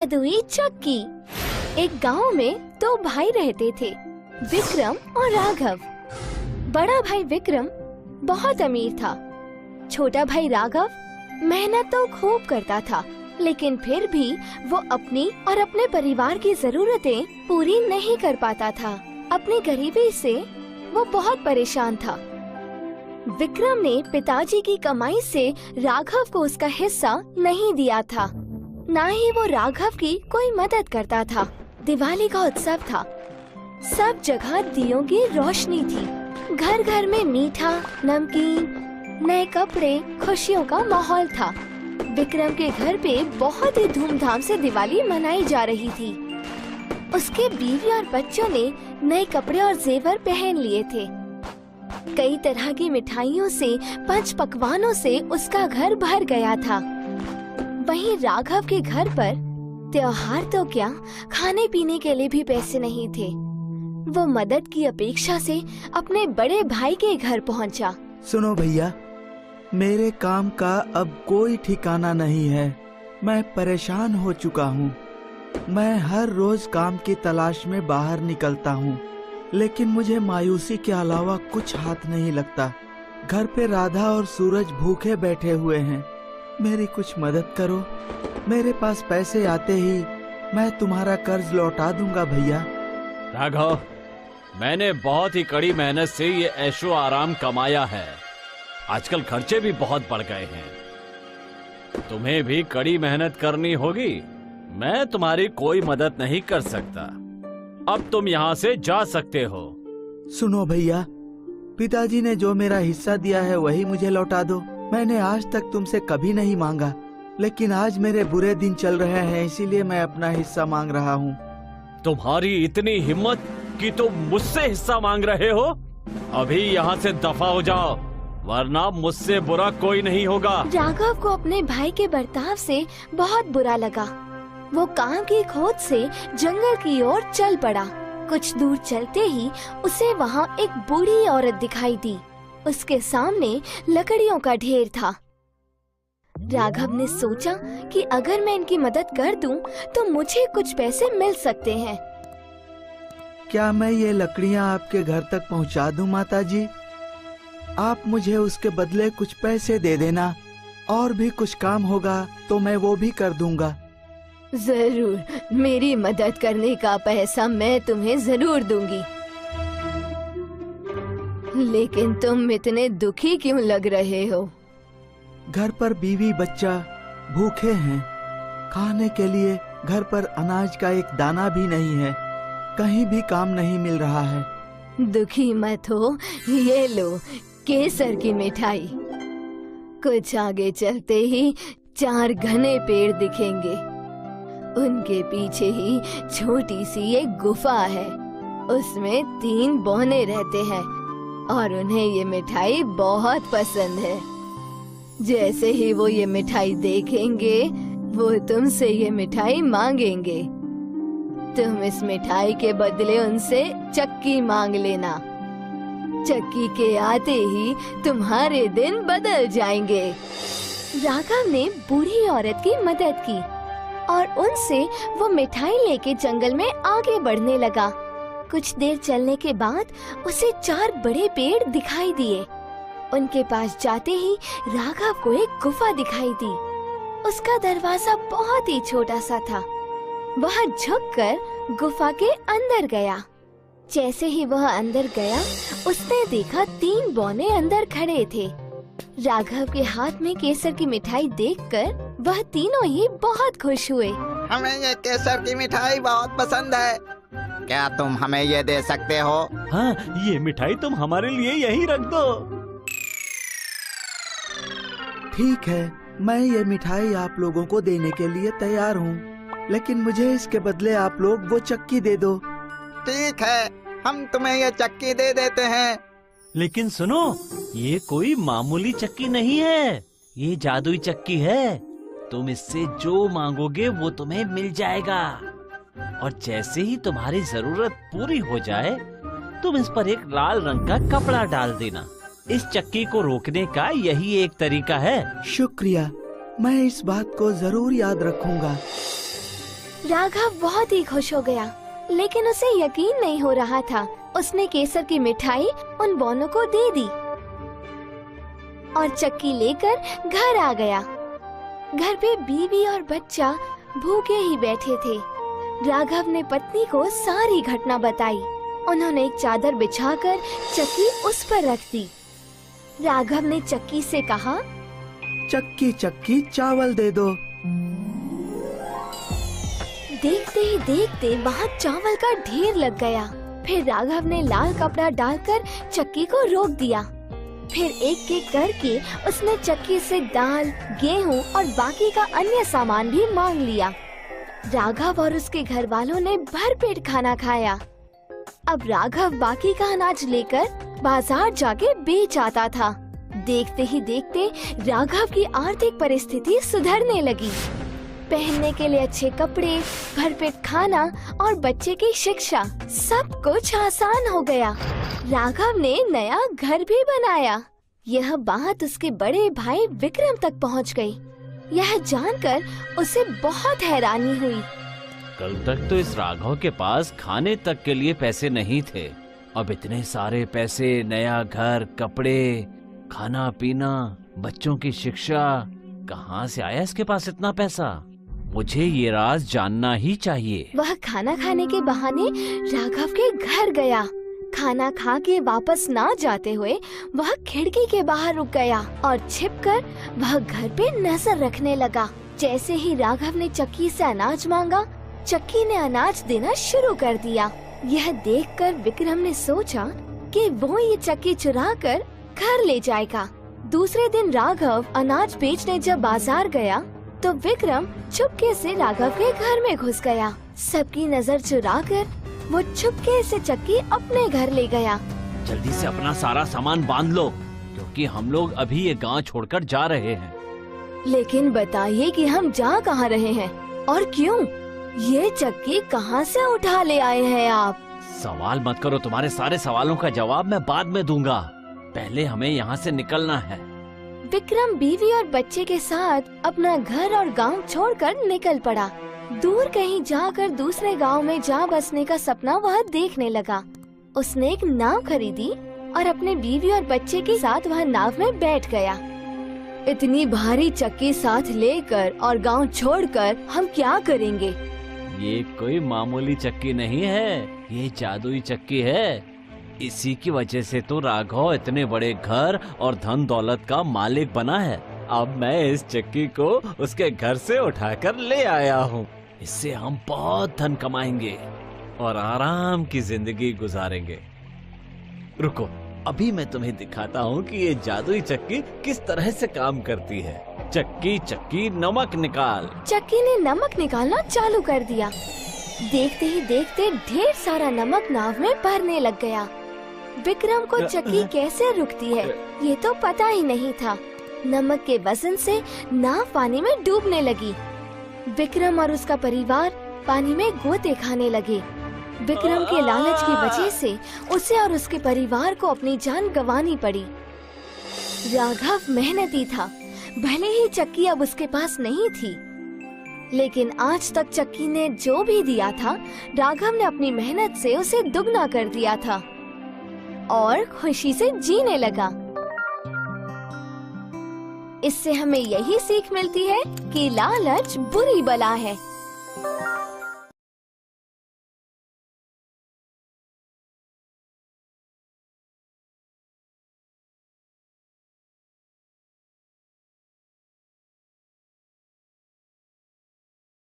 जादुई चक्की। एक गांव में दो भाई रहते थे, विक्रम और राघव। बड़ा भाई विक्रम बहुत अमीर था। छोटा भाई राघव मेहनत तो खूब करता था, लेकिन फिर भी वो अपनी और अपने परिवार की जरूरतें पूरी नहीं कर पाता था। अपनी गरीबी से वो बहुत परेशान था। विक्रम ने पिताजी की कमाई से राघव को उसका हिस्सा नहीं दिया था, ना ही वो राघव की कोई मदद करता था। दिवाली का उत्सव था, सब जगह दियों की रोशनी थी। घर घर में मीठा, नमकीन, नए कपड़े, खुशियों का माहौल था। विक्रम के घर पे बहुत ही धूमधाम से दिवाली मनाई जा रही थी। उसके बीवी और बच्चों ने नए कपड़े और जेवर पहन लिए थे। कई तरह की मिठाइयों से, पंच पकवानों से उसका घर भर गया था। वहीं राघव के घर पर त्योहार तो क्या, खाने पीने के लिए भी पैसे नहीं थे। वो मदद की अपेक्षा से अपने बड़े भाई के घर पहुंचा। सुनो भैया, मेरे काम का अब कोई ठिकाना नहीं है। मैं परेशान हो चुका हूँ। मैं हर रोज काम की तलाश में बाहर निकलता हूँ, लेकिन मुझे मायूसी के अलावा कुछ हाथ नहीं लगता। घर पे राधा और सूरज भूखे बैठे हुए हैं। मेरी कुछ मदद करो। मेरे पास पैसे आते ही मैं तुम्हारा कर्ज लौटा दूंगा भैया। राघव, मैंने बहुत ही कड़ी मेहनत से ये ऐशो आराम कमाया है। आजकल खर्चे भी बहुत बढ़ गए हैं। तुम्हें भी कड़ी मेहनत करनी होगी। मैं तुम्हारी कोई मदद नहीं कर सकता। अब तुम यहाँ से जा सकते हो। सुनो भैया, पिताजी ने जो मेरा हिस्सा दिया है वही मुझे लौटा दो। मैंने आज तक तुमसे कभी नहीं मांगा, लेकिन आज मेरे बुरे दिन चल रहे हैं, इसीलिए मैं अपना हिस्सा मांग रहा हूँ। तुम्हारी इतनी हिम्मत कि तुम मुझसे हिस्सा मांग रहे हो? अभी यहाँ से दफा हो जाओ, वरना मुझसे बुरा कोई नहीं होगा। राघव को अपने भाई के बर्ताव से बहुत बुरा लगा। वो काम की खोज से जंगल की ओर चल पड़ा। कुछ दूर चलते ही उसे वहाँ एक बूढ़ी औरत दिखाई दी। उसके सामने लकड़ियों का ढेर था। राघव ने सोचा कि अगर मैं इनकी मदद कर दूं, तो मुझे कुछ पैसे मिल सकते हैं। क्या मैं ये लकड़ियाँ आपके घर तक पहुँचा दूं माताजी? आप मुझे उसके बदले कुछ पैसे दे देना। और भी कुछ काम होगा तो मैं वो भी कर दूंगा। जरूर, मेरी मदद करने का पैसा मैं तुम्हें जरूर दूंगी। लेकिन तुम इतने दुखी क्यों लग रहे हो? घर पर बीवी बच्चा भूखे हैं। खाने के लिए घर पर अनाज का एक दाना भी नहीं है। कहीं भी काम नहीं मिल रहा है। दुखी मत हो, ये लो केसर की मिठाई। कुछ आगे चलते ही 4 घने पेड़ दिखेंगे। उनके पीछे ही छोटी सी एक गुफा है। उसमें 3 बौने रहते हैं और उन्हें ये मिठाई बहुत पसंद है। जैसे ही वो ये मिठाई देखेंगे, वो तुमसे ये मिठाई मांगेंगे। तुम इस मिठाई के बदले उनसे चक्की मांग लेना। चक्की के आते ही तुम्हारे दिन बदल जाएंगे। राघव ने बूढ़ी औरत की मदद की और उनसे वो मिठाई लेके जंगल में आगे बढ़ने लगा। कुछ देर चलने के बाद उसे 4 बड़े पेड़ दिखाई दिए। उनके पास जाते ही राघव को एक गुफा दिखाई दी। उसका दरवाजा बहुत ही छोटा सा था। वह झुककर गुफा के अंदर गया। जैसे ही वह अंदर गया, उसने देखा 3 बौने अंदर खड़े थे। राघव के हाथ में केसर की मिठाई देखकर वह तीनों ही बहुत खुश हुए। हमें ये केसर की मिठाई बहुत पसंद है। क्या तुम हमें ये दे सकते हो? हाँ, ये मिठाई तुम हमारे लिए यहीं रख दो। ठीक है, मैं ये मिठाई आप लोगों को देने के लिए तैयार हूँ, लेकिन मुझे इसके बदले आप लोग वो चक्की दे दो। ठीक है, हम तुम्हें ये चक्की दे देते हैं। लेकिन सुनो, ये कोई मामूली चक्की नहीं है, ये जादुई चक्की है। तुम इससे जो मांगोगे वो तुम्हें मिल जाएगा। और जैसे ही तुम्हारी जरूरत पूरी हो जाए, तुम इस पर एक लाल रंग का कपड़ा डाल देना। इस चक्की को रोकने का यही एक तरीका है। शुक्रिया, मैं इस बात को जरूर याद रखूंगा। राघव बहुत ही खुश हो गया, लेकिन उसे यकीन नहीं हो रहा था। उसने केसर की मिठाई उन बौनों को दे दी और चक्की लेकर घर आ गया। घर पे बीवी और बच्चा भूखे ही बैठे थे। राघव ने पत्नी को सारी घटना बताई। उन्होंने एक चादर बिछाकर चक्की उस पर रख दी। राघव ने चक्की से कहा, चक्की चक्की चावल दे दो। देखते ही देखते वहाँ चावल का ढेर लग गया। फिर राघव ने लाल कपड़ा डालकर चक्की को रोक दिया। फिर एक एक करके उसने चक्की से दाल, गेहूं और बाकी का अन्य सामान भी मांग लिया। राघव और उसके घर वालों ने भरपेट खाना खाया। अब राघव बाकी का अनाज लेकर बाजार जाके बेच आता था। देखते ही देखते राघव की आर्थिक परिस्थिति सुधरने लगी। पहनने के लिए अच्छे कपड़े, भरपेट खाना और बच्चे की शिक्षा, सब कुछ आसान हो गया। राघव ने नया घर भी बनाया। यह बात उसके बड़े भाई विक्रम तक पहुंच गई। यह जानकर उसे बहुत हैरानी हुई। कल तक तो इस राघव के पास खाने तक के लिए पैसे नहीं थे। अब इतने सारे पैसे, नया घर, कपड़े, खाना पीना, बच्चों की शिक्षा, कहाँ से आया इसके पास इतना पैसा? मुझे ये राज जानना ही चाहिए। वह खाना खाने के बहाने राघव के घर गया। खाना खा के वापस ना जाते हुए वह खिड़की के बाहर रुक गया और छिपकर वह घर पे नजर रखने लगा। जैसे ही राघव ने चक्की से अनाज मांगा, चक्की ने अनाज देना शुरू कर दिया। यह देखकर विक्रम ने सोचा कि वो ये चक्की चुरा कर घर ले जाएगा। दूसरे दिन राघव अनाज बेचने जब बाजार गया तो विक्रम चुपके से राघव के घर में घुस गया। सबकी नजर चुराकर वो चुपके से चक्की अपने घर ले गया। जल्दी से अपना सारा सामान बांध लो, क्योंकि हम लोग अभी ये गांव छोड़कर जा रहे हैं। लेकिन बताइए कि हम जा कहाँ रहे हैं और क्यों? ये चक्की कहाँ से उठा ले आए हैं आप? सवाल मत करो, तुम्हारे सारे सवालों का जवाब मैं बाद में दूंगा। पहले हमें यहाँ से निकलना है। विक्रम बीवी और बच्चे के साथ अपना घर और गांव छोड़कर निकल पड़ा। दूर कहीं जाकर दूसरे गांव में जा बसने का सपना वह देखने लगा। उसने एक नाव खरीदी और अपने बीवी और बच्चे के साथ वह नाव में बैठ गया। इतनी भारी चक्की साथ लेकर और गांव छोड़कर हम क्या करेंगे? ये कोई मामूली चक्की नहीं है, ये जादुई चक्की है। इसी की वजह से तो राघव इतने बड़े घर और धन दौलत का मालिक बना है। अब मैं इस चक्की को उसके घर से उठाकर ले आया हूँ। इससे हम बहुत धन कमाएंगे और आराम की जिंदगी गुजारेंगे। रुको, अभी मैं तुम्हें दिखाता हूँ कि ये जादुई चक्की किस तरह से काम करती है। चक्की चक्की नमक निकाल। चक्की ने नमक निकालना चालू कर दिया। देखते ही देखते ढेर सारा नमक नाव में भरने लग गया। विक्रम को चक्की कैसे रुकती है ये तो पता ही नहीं था। नमक के वजन से नाव पानी में डूबने लगी। विक्रम और उसका परिवार पानी में गोते खाने लगे। विक्रम के लालच की वजह से उसे और उसके परिवार को अपनी जान गंवानी पड़ी। राघव मेहनती था, भले ही चक्की अब उसके पास नहीं थी, लेकिन आज तक चक्की ने जो भी दिया था राघव ने अपनी मेहनत से उसे दुगना कर दिया था और खुशी से जीने लगा। इससे हमें यही सीख मिलती है कि लालच बुरी बला है।